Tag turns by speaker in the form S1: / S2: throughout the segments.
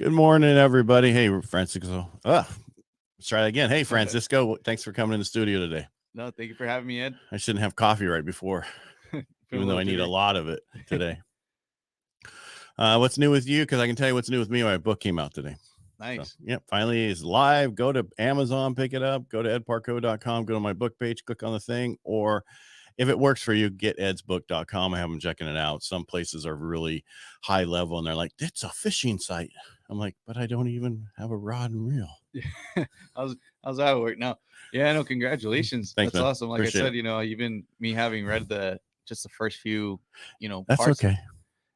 S1: Good morning, everybody. Hey, Francisco. Let's try that again. Hey, Francisco. Thanks for coming in the studio today.
S2: No, thank you for having me, Ed.
S1: I shouldn't have coffee right before, even though I need a lot of it today. What's new with you? Because I can tell you what's new with me. My book came out today.
S2: Nice.
S1: So, finally it's live. Go to Amazon, pick it up. Go to edparcaut.com. Go to my book page, click on the thing. Or if it works for you, get edsbook.com. I have them checking it out. Some places are really high level, and they're like, it's a fishing site. I'm like, but I don't even have a rod and reel.
S2: How's that work? No, congratulations.
S1: Thanks,
S2: That's
S1: man.
S2: awesome. Like
S1: Appreciate
S2: I said, even me having read just the first few,
S1: that's
S2: parts,
S1: okay.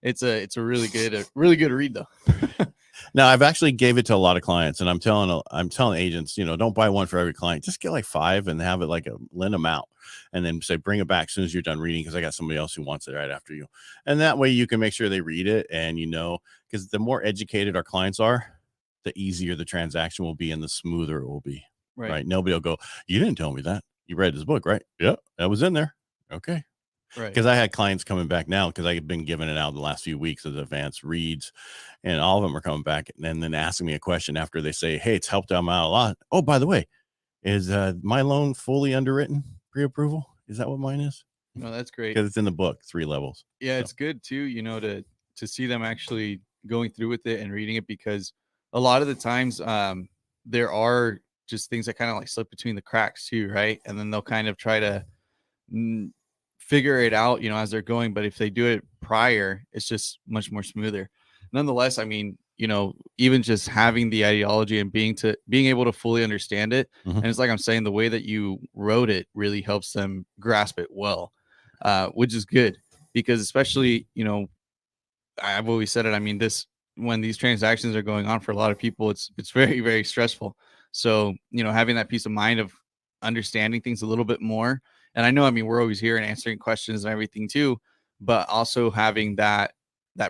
S2: It's a really good read though.
S1: Now I've actually gave it to a lot of clients, and I'm telling agents, don't buy one for every client. Just get like 5 and have it like lend them out, and then say bring it back as soon as you're done reading, because I got somebody else who wants it right after you. And that way you can make sure they read it, and because the more educated our clients are, the easier the transaction will be and the smoother it will be. Right? Nobody will go, you didn't tell me that. You read this book, right? Yeah, that was in there. Okay.
S2: Right.
S1: Because I had clients coming back now because I've been giving it out the last few weeks as advanced reads, and all of them are coming back and then asking me a question after they say, hey, it's helped them out a lot. Oh, by the way, is my loan fully underwritten pre-approval? Is that what mine is?
S2: No, that's great.
S1: Because it's in the book, 3 levels.
S2: Yeah, it's good too, to see them actually going through with it and reading it, because a lot of the times there are just things that kind of like slip between the cracks too, right? And then they'll kind of try to figure it out, as they're going. But if they do it prior, it's just much more smoother. Nonetheless, I mean, even just having the ideology and being able to fully understand it.
S1: Mm-hmm.
S2: And it's like I'm saying, the way that you wrote it really helps them grasp it well, which is good, because especially, I've always said it. I mean, when these transactions are going on for a lot of people, it's very, very stressful. So, having that peace of mind of understanding things a little bit more. And I know, I mean, we're always here and answering questions and everything too, but also having that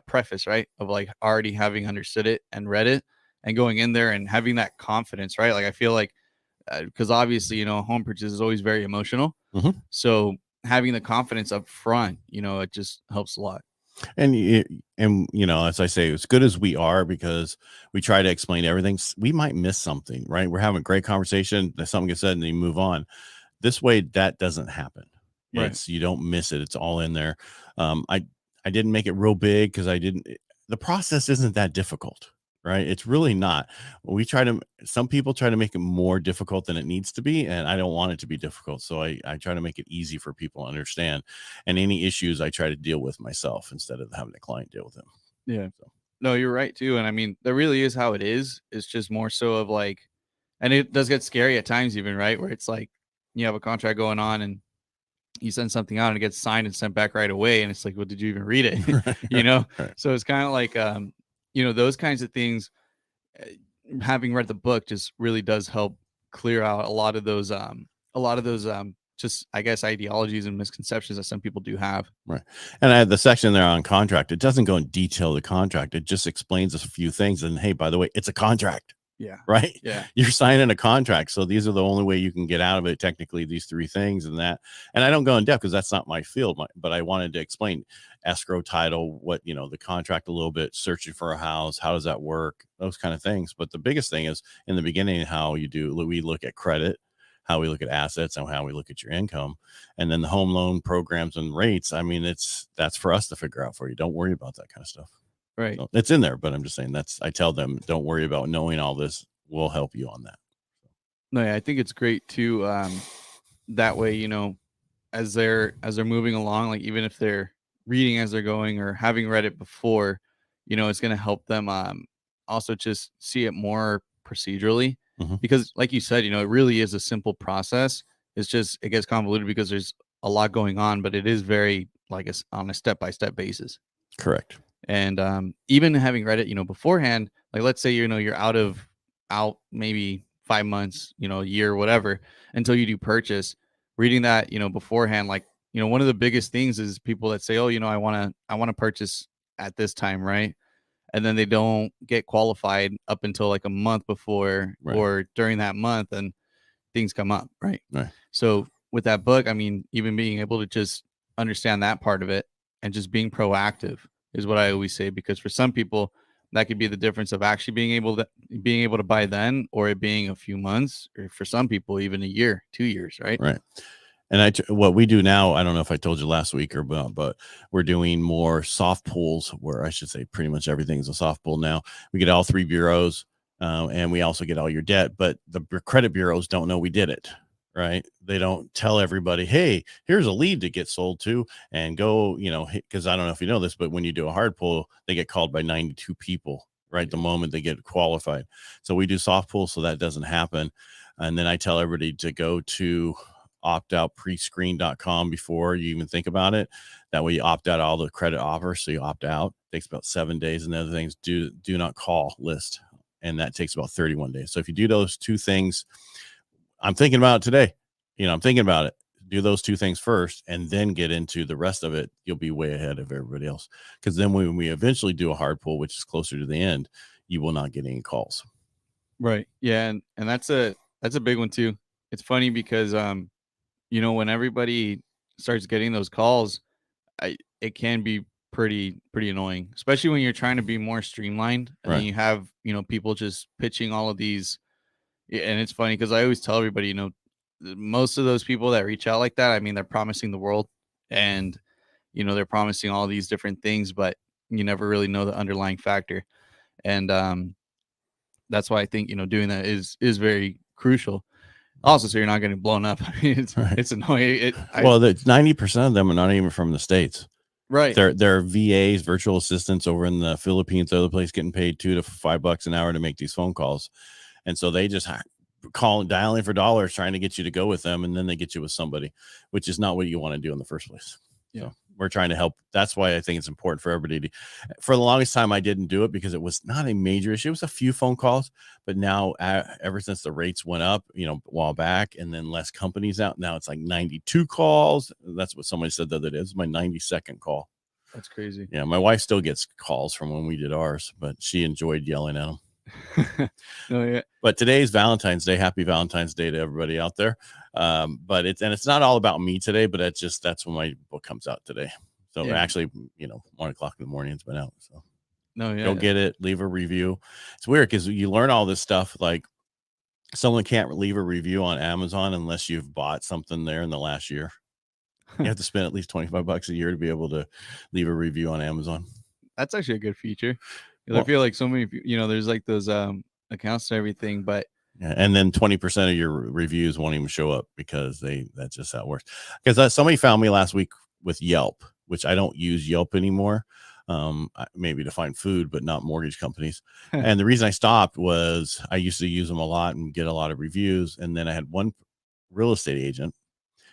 S2: preface, right, of like already having understood it and read it and going in there and having that confidence, right? Like I feel like, because obviously, home purchase is always very emotional.
S1: Mm-hmm.
S2: So having the confidence up front, it just helps a lot.
S1: And as I say, as good as we are, because we try to explain everything, we might miss something, right? We're having a great conversation, something gets said, and then you move on. This way, that doesn't happen. Right. You don't miss it. It's all in there. I didn't make it real big because the process isn't that difficult, right? It's really not. Some people try to make it more difficult than it needs to be, and I don't want it to be difficult. So I try to make it easy for people to understand. And any issues I try to deal with myself instead of having a client deal with them.
S2: Yeah. So. No, you're right too. And I mean, that really is how it is. It's just more so of like, and it does get scary at times even, right? Where it's like, you have a contract going on and you send something out and it gets signed and sent back right away. And it's like, well, did you even read it? Right. So it's kind of like, those kinds of things, having read the book just really does help clear out a lot of those, just, I guess, ideologies and misconceptions that some people do have.
S1: Right. And I had the section there on contract. It doesn't go in detail the contract. It just explains a few things. And hey, by the way, it's a contract.
S2: Yeah.
S1: Right.
S2: Yeah.
S1: You're signing a contract. So these are the only way you can get out of it. Technically, these 3 things and that. And I don't go in depth because that's not my field, but I wanted to explain escrow, title, what, the contract a little bit, searching for a house. How does that work? Those kind of things. But the biggest thing is in the beginning, we look at credit, how we look at assets, and how we look at your income. And then the home loan programs and rates. I mean, that's for us to figure out for you. Don't worry about that kind of stuff.
S2: Right.
S1: So it's in there, but I'm just saying I tell them, don't worry about knowing all this. We'll help you on that.
S2: No, yeah, I think it's great too. That way, as they're moving along, like even if they're reading as they're going or having read it before, it's going to help them also just see it more procedurally. Mm-hmm. Because like you said, it really is a simple process. It's just, it gets convoluted because there's a lot going on, but it is very like on a step-by-step basis.
S1: Correct.
S2: And even having read it, beforehand, like let's say, you're out maybe 5 months, a year, whatever, until you do purchase, reading that, beforehand, like, one of the biggest things is people that say, oh, I want to purchase at this time. Right. And then they don't get qualified up until like a month before, right, or during that month, and things come up. Right.
S1: Right.
S2: So with that book, I mean, even being able to just understand that part of it and just being proactive is what I always say, because for some people, that could be the difference of actually being able to buy then, or it being a few months, or for some people even a year, 2 years, right?
S1: Right. And what we do now, I don't know if I told you last week or not, but we're doing more soft pulls, where I should say pretty much everything's a soft pull now. We get all 3 bureaus, and we also get all your debt, but the credit bureaus don't know we did it. Right. They don't tell everybody, hey, here's a lead to get sold to, and go, because I don't know if you know this, but when you do a hard pull, they get called by 92 people, right? The moment they get qualified. So we do soft pull so that doesn't happen. And then I tell everybody to go to optoutprescreen.com before you even think about it. That way you opt out all the credit offers. So you opt out. It takes about 7 days. And the other things, do not call list. And that takes about 31 days. So if you do those 2 things, I'm thinking about it today. I'm thinking about it. Do those 2 things first and then get into the rest of it. You'll be way ahead of everybody else. Because then when we eventually do a hard pull, which is closer to the end, you will not get any calls.
S2: Right. Yeah. And that's a big one too. It's funny because, when everybody starts getting those calls, it can be pretty annoying, especially when you're trying to be more streamlined, and
S1: Right.
S2: then you have, people just pitching all of these. And it's funny because I always tell everybody, most of those people that reach out like that, I mean, they're promising the world, and, they're promising all these different things, but you never really know the underlying factor. And that's why I think, doing that is very crucial. Also, so you're not getting blown up. I mean, it's annoying.
S1: Well, 90% of them are not even from the States.
S2: Right.
S1: They're VAs, virtual assistants over in the Philippines, other place, getting paid $2 to $5 an hour to make these phone calls. And so they just dialing for dollars, trying to get you to go with them. And then they get you with somebody, which is not what you want to do in the first place.
S2: Yeah.
S1: So we're trying to help. That's why I think it's important for everybody for the longest time, I didn't do it because it was not a major issue. It was a few phone calls, but now ever since the rates went up, a while back, and then less companies out, now it's like 92 calls. That's what somebody said the other day. This is my 92nd call.
S2: That's crazy.
S1: Yeah. My wife still gets calls from when we did ours, but she enjoyed yelling at them.
S2: Oh, yeah.
S1: But today's Valentine's Day. Happy Valentine's Day to everybody out there. But it's not all about me today, but that's when my book comes out today. So actually, 1 o'clock in the morning, it's been out. So go get it, leave a review. It's weird because you learn all this stuff. Like, someone can't leave a review on Amazon unless you've bought something there in the last year. You have to spend at least $25 a year to be able to leave a review on Amazon.
S2: That's actually a good feature. I feel like so many, there's like those accounts and everything, but
S1: and then 20% of your reviews won't even show up because that's just how it works. Because somebody found me last week with Yelp, which I don't use Yelp anymore, maybe to find food, but not mortgage companies. And the reason I stopped was I used to use them a lot and get a lot of reviews. And then I had one real estate agent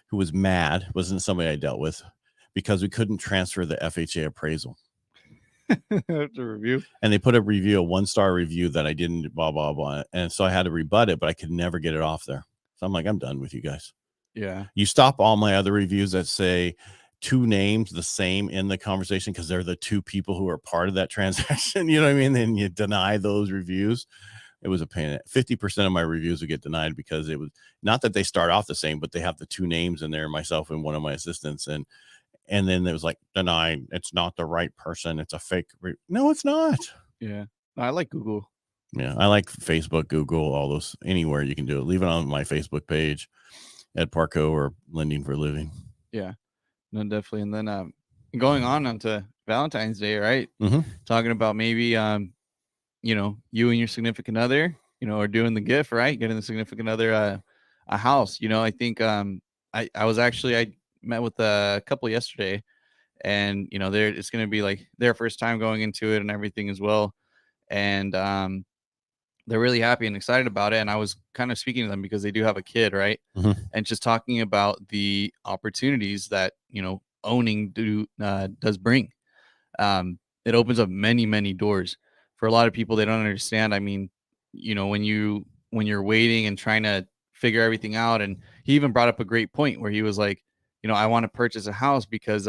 S1: who was mad, wasn't somebody I dealt with, because we couldn't transfer the FHA appraisal.
S2: To review,
S1: and they put a 1-star review that I didn't, blah blah blah, and so I had to rebut it, but I could never get it off there. So I'm like, I'm done with you guys.
S2: Yeah,
S1: you stop all my other reviews that say 2 names the same in the conversation because they're the 2 people who are part of that transaction. You know what I mean? Then you deny those reviews. It was a pain. 50% of my reviews would get denied because it was not that they start off the same, but they have the 2 names in there, myself and one of my assistants, and then it was like, denied. It's not the right person. It's a fake. No, it's not.
S2: Yeah. I like Google.
S1: Yeah. I like Facebook, Google, all those, anywhere you can do it. Leave it on my Facebook page at Parcaut or Lending for a Living.
S2: Yeah. No, definitely. And then going on to Valentine's Day, right?
S1: Mm-hmm.
S2: Talking about maybe, you and your significant other, are doing the gift, right? Getting the significant other a house. I think I met with a couple yesterday, and it's going to be like their first time going into it and everything as well, and they're really happy and excited about it. And I was kind of speaking to them because they do have a kid, right?
S1: Mm-hmm.
S2: And just talking about the opportunities that owning does bring. It opens up many doors for a lot of people. They don't understand. I mean, when you're waiting and trying to figure everything out. And he even brought up a great point where he was like, I want to purchase a house because,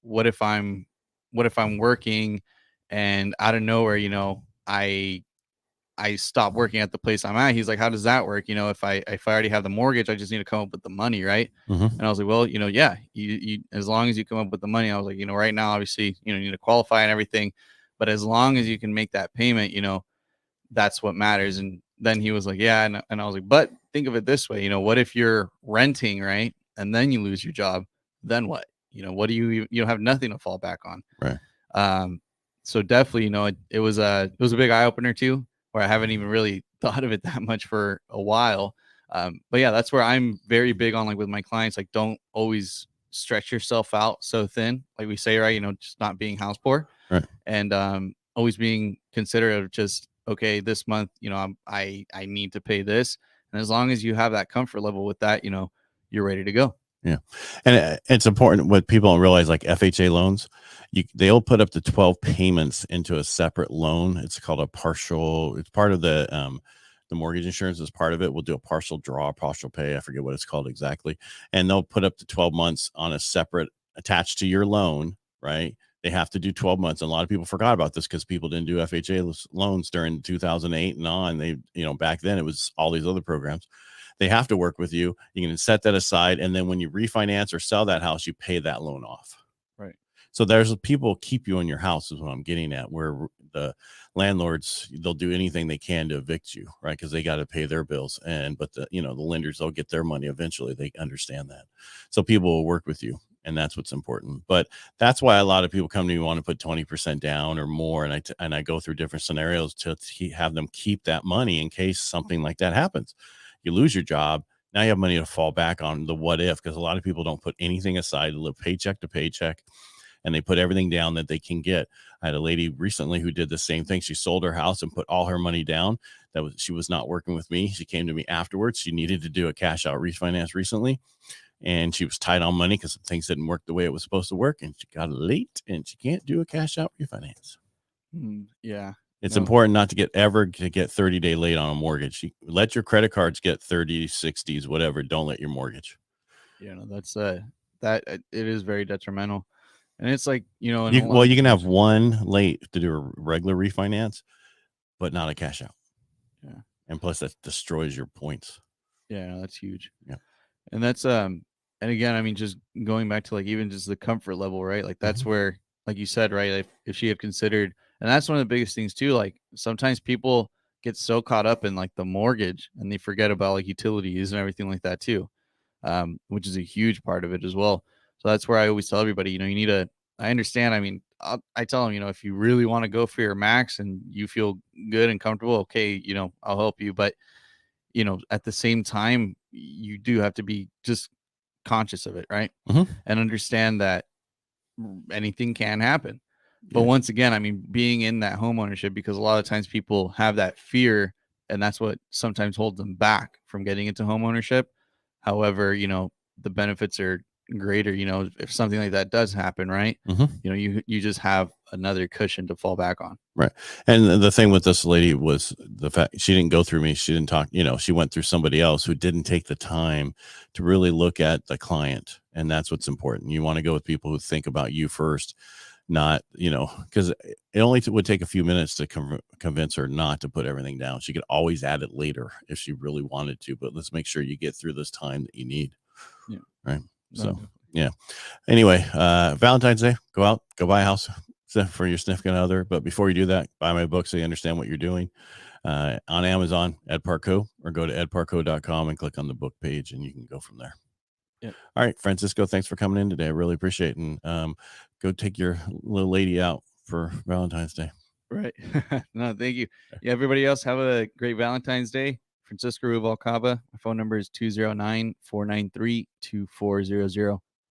S2: what if I'm working and out of nowhere, I stop working at the place I'm at. He's like, how does that work? If I already have the mortgage, I just need to come up with the money. Right.
S1: Mm-hmm.
S2: And I was like, well, yeah, you as long as you come up with the money. I was like, right now, obviously, you need to qualify and everything, but as long as you can make that payment, that's what matters. And then he was like, yeah. And I was like, but think of it this way, what if you're renting, right? And then you lose your job, then what? What do you have nothing to fall back on.
S1: Right.
S2: So definitely, it was a big eye opener too, where I haven't even really thought of it that much for a while. But yeah, that's where I'm very big on, like with my clients, like don't always stretch yourself out so thin, like we say, right? Just not being house poor,
S1: Right.
S2: and always being considerate of just, okay, this month, I need to pay this, and as long as you have that comfort level with that, you're ready to go.
S1: Yeah. And it's important what people don't realize, like FHA loans, they'll put up to 12 payments into a separate loan. It's called a partial. It's part of the mortgage insurance is part of it. We'll do a partial draw, partial pay. I forget what it's called exactly. And they'll put up to 12 months on a separate attached to your loan, right? They have to do 12 months. And a lot of people forgot about this because people didn't do FHA loans during 2008 and on. They, back then it was all these other programs. They have to work with you. You can set that aside. And then when you refinance or sell that house, you pay that loan off.
S2: Right.
S1: So there's people keep you in your house is what I'm getting at, where the landlords, they'll do anything they can to evict you, right? Because they got to pay their bills. But the lenders, they'll get their money eventually. They understand that. So people will work with you. And that's what's important. But that's why a lot of people come to me want to put 20% down or more. And I go through different scenarios to have them keep that money in case something like that happens. You lose your job. Now you have money to fall back on the what if, because a lot of people don't put anything aside, to live paycheck to paycheck, and they put everything down that they can get. I had a lady recently who did the same thing. She sold her house and put all her money down. She was not working with me. She came to me afterwards. She needed to do a cash out refinance recently, and she was tight on money because things didn't work the way it was supposed to work, and she got late and she can't do a cash out refinance.
S2: Yeah.
S1: It's important not to get 30-day late on a mortgage. Let your credit cards get 30, 60s, whatever. Don't let your mortgage.
S2: That's that it is very detrimental. And it's like,
S1: you can have one late to do a regular refinance, but not a cash out.
S2: Yeah.
S1: And plus that destroys your points.
S2: Yeah, that's huge.
S1: Yeah.
S2: And that's and again, I mean, just going back to like even just the comfort level, right? Like that's where, like you said, right? If she had considered, and that's one of the biggest things too. Like sometimes people get so caught up in like the mortgage and they forget about like utilities and everything like that too, which is a huge part of it as well. So that's where I always tell everybody, I understand. I mean, I tell them, if you really want to go for your max and you feel good and comfortable, okay, I'll help you. But, at the same time, you do have to be just conscious of it, right? And understand that anything can happen. But once again, I mean, being in that home ownership, because a lot of times people have that fear, and that's what sometimes holds them back from getting into home ownership. However, the benefits are greater, if something like that does happen, right? You just have another cushion to fall back on.
S1: Right. And the thing with this lady was the fact she didn't go through me. She didn't talk, she went through somebody else who didn't take the time to really look at the client. And that's what's important. You want to go with people who think about you first, not, because it only would take a few minutes to convince her not to put everything down. She could always add it later if she really wanted to, but let's make sure you get through this time that you need.
S2: Yeah.
S1: Right. So, yeah. Anyway, Valentine's Day, go out, go buy a house for your significant other. But before you do that, buy my book so you understand what you're doing. On Amazon, Ed Parcaut, or go to edparcaut.com and click on the book page, and you can go from there.
S2: Yep.
S1: All right, Francisco, thanks for coming in today. I really appreciate it. And go take your little lady out for Valentine's Day.
S2: Right. No, thank you. Yeah, everybody else, have a great Valentine's Day. Francisco Ruvalcaba. My phone number is 209-493-2400.